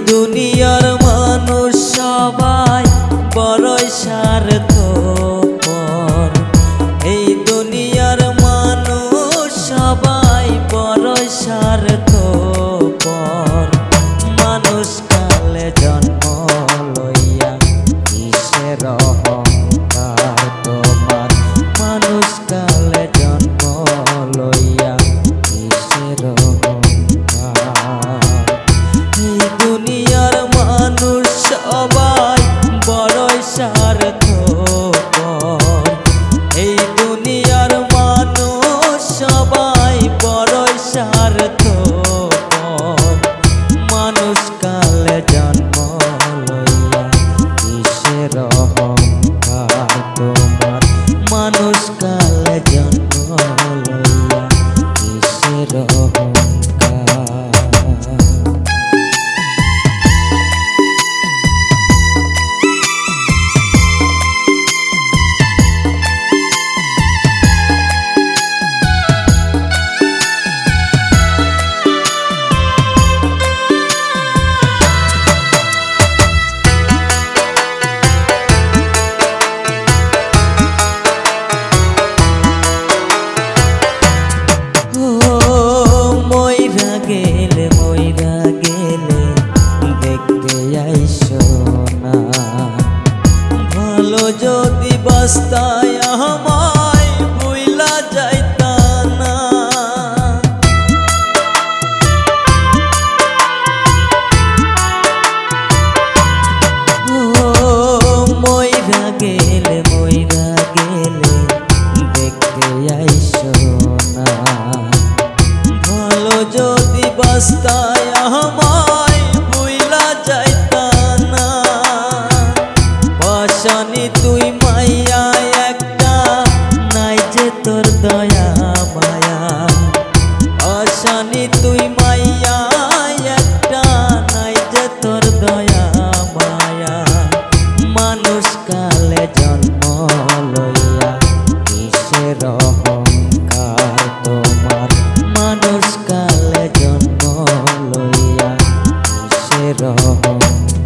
দুনিয়ার মানুষ সবাই বড়ই স্বার্থপর। এই দুনিয়ার মানুষ সবাই বড়ই স্বার্থপর। মানুষ কালে জন্ম লইয়া কিসের অহংকার তোমার? মানুষ কালে জন্ম লইয়া কিসের অহংকার? এই দুনিয়ার মানুষ সবাই বড়ই স্বার্থপর। এই দুনিয়ার মানুষ সবাই বড়ই স্বার্থপর। মানুষ কালে জন্ম লইয়া কিসের অহংকার তোমার? মানুষ কালে জন্ম লইয়া কিসের অহংকার? মইরা গেলে দেখতে আইসো না। ভালো যদি বাস্তায় আমায় ভুইলা যাইতা না। মইরা গেলে দেখতে আইসো না। ভালো যদি বাস্তায় আমায় ভুইলা যাইতা না। পাশানি তুই মাইয়া একটা, নাই যে তোর দয়া মায়া। পাশানি তুই মাইয়া একটা, নাই যে তোর দয়া মায়া। মানুষ কালে জন্ম লইয়া কিসের অহংকার তোমার? মানুষ কালে জন্ম লইয়া কিসের অহংকার?